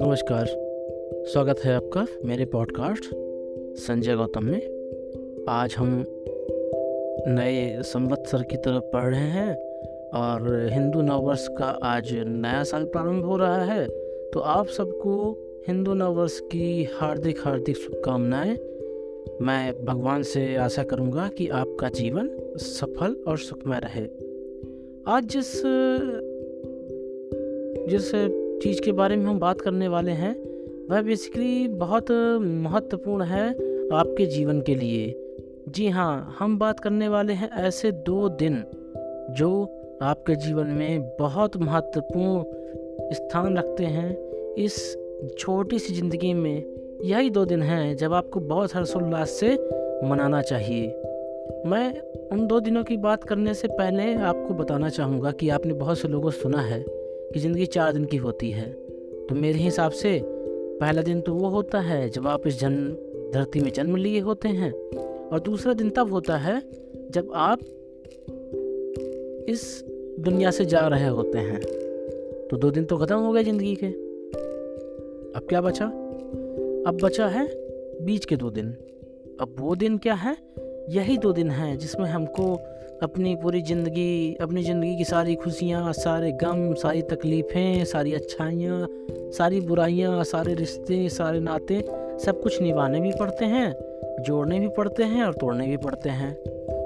नमस्कार, स्वागत है आपका मेरे पॉडकास्ट संजय गौतम में। आज हम नए संवत्सर की तरफ बढ़ रहे हैं और हिंदू नववर्ष का आज नया साल प्रारंभ हो रहा है। तो आप सबको हिंदू नववर्ष की हार्दिक हार्दिक शुभकामनाएं। मैं भगवान से आशा करूंगा कि आपका जीवन सफल और सुखमय रहे। आज जिस चीज़ के बारे में हम बात करने वाले हैं वह बेसिकली बहुत महत्वपूर्ण है आपके जीवन के लिए। जी हाँ, हम बात करने वाले हैं ऐसे 2 दिन जो आपके जीवन में बहुत महत्वपूर्ण स्थान रखते हैं। इस छोटी सी ज़िंदगी में यही 2 दिन हैं जब आपको बहुत हर्षोल्लास से मनाना चाहिए। मैं उन 2 दिनों की बात करने से पहले आपको बताना चाहूँगा कि आपने बहुत से लोगों से सुना है कि ज़िंदगी 4 दिन की होती है। तो मेरे हिसाब से पहला दिन तो वो होता है जब आप इस धरती में जन्म लिए होते हैं, और दूसरा दिन तब होता है जब आप इस दुनिया से जा रहे होते हैं। तो 2 दिन तो ख़त्म हो गए ज़िंदगी के। अब क्या बचा? अब बचा है बीच के 2 दिन। अब वो दिन क्या है? यही 2 दिन हैं जिसमें हमको अपनी ज़िंदगी की सारी खुशियाँ, सारे गम, सारी तकलीफ़ें, सारी अच्छाइयाँ, सारी बुराइयाँ, सारे रिश्ते, सारे नाते, सब कुछ निभाने भी पड़ते हैं, जोड़ने भी पड़ते हैं और तोड़ने भी पड़ते हैं।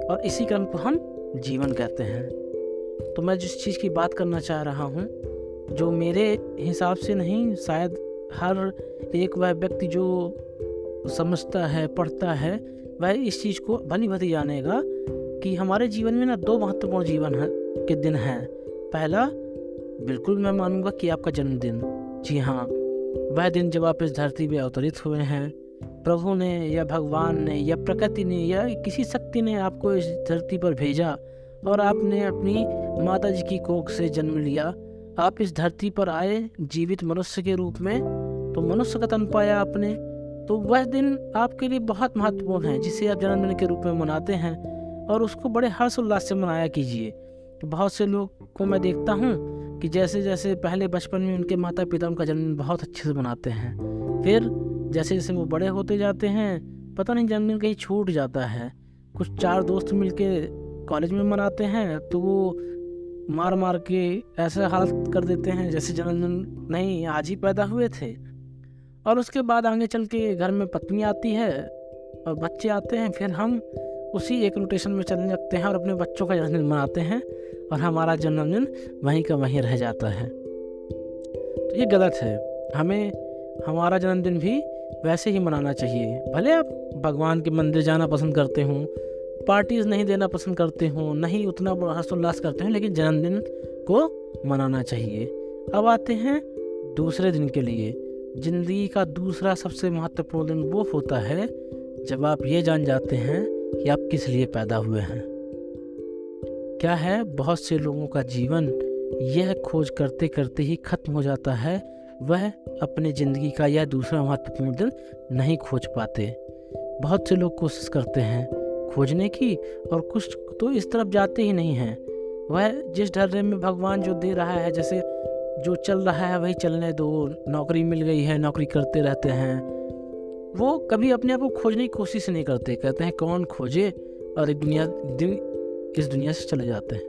और इसी क्रम को हम जीवन कहते हैं। तो मैं जिस चीज़ की बात करना चाह रहा हूँ, जो मेरे हिसाब से नहीं, शायद हर एक वह व्यक्ति जो समझता है, पढ़ता है, वह इस चीज़ को भली भांति जानेगा कि हमारे जीवन में 2 महत्वपूर्ण के दिन हैं। पहला, बिल्कुल मैं मानूंगा कि आपका जन्मदिन। जी हाँ, वह दिन जब आप इस धरती पे अवतरित हुए हैं। प्रभु ने या भगवान ने या प्रकृति ने या किसी शक्ति ने आपको इस धरती पर भेजा और आपने अपनी माता जी की कोख से जन्म लिया। आप इस धरती पर आए जीवित मनुष्य के रूप में, तो मनुष्य का तन पाया आपने। तो वह दिन आपके लिए बहुत महत्वपूर्ण है जिसे आप जन्मदिन के रूप में मनाते हैं, और उसको बड़े हर्षोल्लास से मनाया कीजिए। तो बहुत से लोग को मैं देखता हूँ कि जैसे जैसे पहले बचपन में उनके माता पिता उनका जन्मदिन बहुत अच्छे से मनाते हैं, फिर जैसे जैसे वो बड़े होते जाते हैं, पता नहीं जन्मदिन कहीं छूट जाता है। कुछ 4 दोस्त मिलके कॉलेज में मनाते हैं तो वो मार मार के ऐसा हालत कर देते हैं जैसे जन्मदिन नहीं, आज ही पैदा हुए थे। और उसके बाद आगे चल के घर में पत्नी आती है और बच्चे आते हैं, फिर हम उसी एक रोटेशन में चलने लगते हैं और अपने बच्चों का जन्मदिन मनाते हैं, और हमारा जन्मदिन वहीं का वहीं रह जाता है। तो ये गलत है। हमें हमारा जन्मदिन भी वैसे ही मनाना चाहिए। भले आप भगवान के मंदिर जाना पसंद करते हों, पार्टीज़ नहीं देना पसंद करते हों, नहीं उतना हर्षोल्लास करते हैं, लेकिन जन्मदिन को मनाना चाहिए। अब आते हैं दूसरे दिन के लिए। ज़िंदगी का दूसरा सबसे महत्वपूर्ण दिन वो होता है जब आप ये जान जाते हैं कि आप किस लिए पैदा हुए हैं। क्या है, बहुत से लोगों का जीवन यह खोज करते करते ही खत्म हो जाता है। वह अपने ज़िंदगी का यह दूसरा महत्वपूर्ण दिन नहीं खोज पाते। बहुत से लोग कोशिश करते हैं खोजने की, और कुछ तो इस तरफ जाते ही नहीं हैं। वह जिस ढर्रे में भगवान जो दे रहा है, जैसे जो चल रहा है वही चलने दो, नौकरी मिल गई है, नौकरी करते रहते हैं, वो कभी अपने आप को खोजने की कोशिश नहीं करते। कहते हैं कौन खोजे, और इस दुनिया से चले जाते हैं।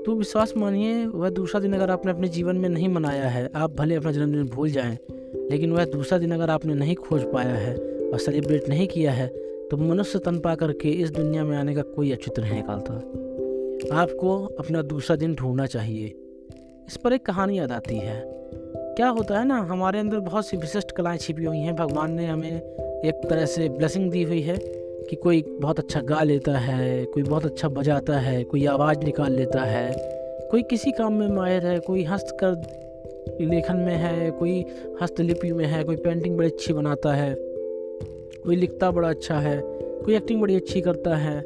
तो विश्वास मानिए, वह दूसरा दिन अगर आपने अपने जीवन में नहीं मनाया है, आप भले अपना जन्मदिन भूल जाएं, लेकिन वह दूसरा दिन अगर आपने नहीं खोज पाया है और सेलिब्रेट नहीं किया है, तो मनुष्य तन पा करके इस दुनिया में आने का कोई औचित्य नहीं निकालता। आपको अपना दूसरा दिन ढूंढना चाहिए। इस पर एक कहानी याद आती है। क्या होता है ना, हमारे अंदर बहुत सी विशिष्ट कलाएं छिपी हुई हैं। भगवान ने हमें एक तरह से ब्लेसिंग दी हुई है कि कोई बहुत अच्छा गा लेता है, कोई बहुत अच्छा बजाता है, कोई आवाज़ निकाल लेता है, कोई किसी काम में माहिर है, कोई हस्तकर लेखन में है, कोई हस्तलिपि में है, कोई पेंटिंग बड़ी अच्छी बनाता है, कोई लिखता बड़ा अच्छा है, कोई एक्टिंग बड़ी अच्छी करता है।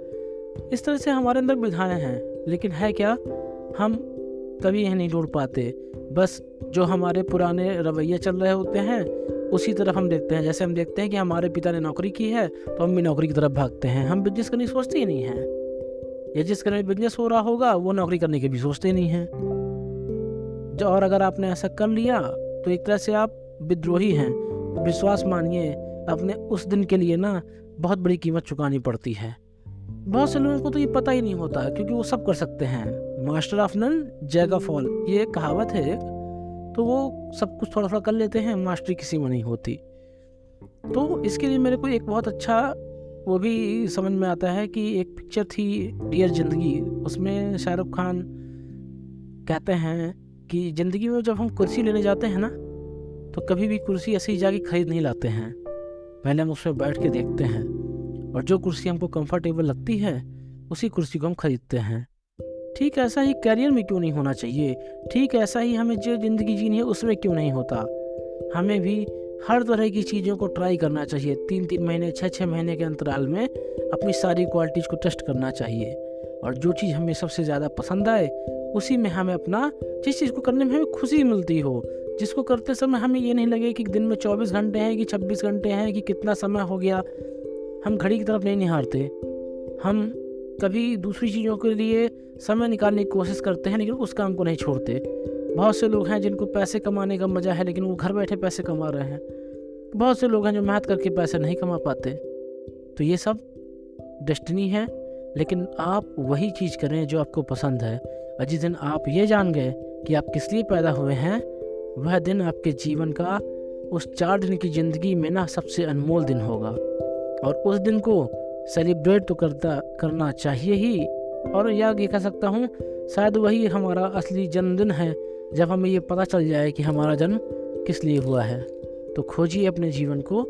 इस तरह से हमारे अंदर विधाएँ हैं, लेकिन है क्या, हम कभी यह नहीं ढूंढ पाते। बस जो हमारे पुराने रवैये चल रहे होते हैं उसी तरफ हम देखते हैं। जैसे हम देखते हैं कि हमारे पिता ने नौकरी की है तो हम भी नौकरी की तरफ भागते हैं, हम बिजनेस करने की सोचते ही नहीं हैं। या जिस घर में बिजनेस हो रहा होगा वो नौकरी करने के भी सोचते नहीं हैं। जो और अगर आपने ऐसा कर लिया तो एक तरह से आप विद्रोही हैं। तो विश्वास मानिए, अपने उस दिन के लिए ना बहुत बड़ी कीमत चुकानी पड़ती है। बहुत से लोगों को तो ये पता ही नहीं होता है, क्योंकि वो सब कर सकते हैं। Master of none jack of all, ये एक कहावत है। तो वो सब कुछ थोड़ा थोड़ा कर लेते हैं, मास्टरी किसी में नहीं होती। तो इसके लिए मेरे को एक बहुत अच्छा वो भी समझ में आता है कि एक पिक्चर थी डियर जिंदगी, उसमें शाहरुख खान कहते हैं कि ज़िंदगी में जब हम कुर्सी लेने जाते हैं ना, तो कभी भी कुर्सी ऐसी जाके खरीद नहीं लाते हैं। पहले हम उसमें बैठ के देखते हैं, और जो कुर्सी हमको कंफर्टेबल लगती है उसी कुर्सी को हम खरीदते हैं। ठीक ऐसा ही करियर में क्यों नहीं होना चाहिए, ठीक ऐसा ही हमें जो ज़िंदगी जीनी है उसमें क्यों नहीं होता। हमें भी हर तरह की चीज़ों को ट्राई करना चाहिए। 3-3 महीने 6-6 महीने के अंतराल में अपनी सारी क्वालिटीज़ को टेस्ट करना चाहिए, और जो चीज़ हमें सबसे ज़्यादा पसंद आए उसी में हमें अपना, जिस चीज़ को करने में हमें खुशी मिलती हो, जिसको करते समय हमें ये नहीं लगे कि दिन में 24 घंटे हैं कि 26 घंटे हैं कि कितना समय हो गया। हम घड़ी की तरफ नहीं निहारते, हम कभी दूसरी चीज़ों के लिए समय निकालने की कोशिश करते हैं, लेकिन उस काम को नहीं छोड़ते। बहुत से लोग हैं जिनको पैसे कमाने का मज़ा है, लेकिन वो घर बैठे पैसे कमा रहे हैं। बहुत से लोग हैं जो मेहनत करके पैसे नहीं कमा पाते। तो ये सब डेस्टिनी है, लेकिन आप वही चीज़ करें जो आपको पसंद है। और जिस दिन आप ये जान गए कि आप किस लिए पैदा हुए हैं, वह दिन आपके जीवन का उस 4 दिन की ज़िंदगी में ना सबसे अनमोल दिन होगा। और उस दिन को सेलिब्रेट तो करना चाहिए ही, और या ये कह सकता हूँ शायद वही हमारा असली जन्मदिन है, जब हमें ये पता चल जाए कि हमारा जन्म किस लिए हुआ है। तो खोजिए अपने जीवन को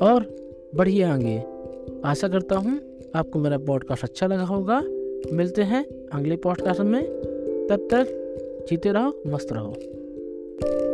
और बढ़िए आगे। आशा करता हूँ आपको मेरा पॉडकास्ट अच्छा लगा होगा। मिलते हैं अगले पॉडकास्ट में, तब तक जीते रहो, मस्त रहो।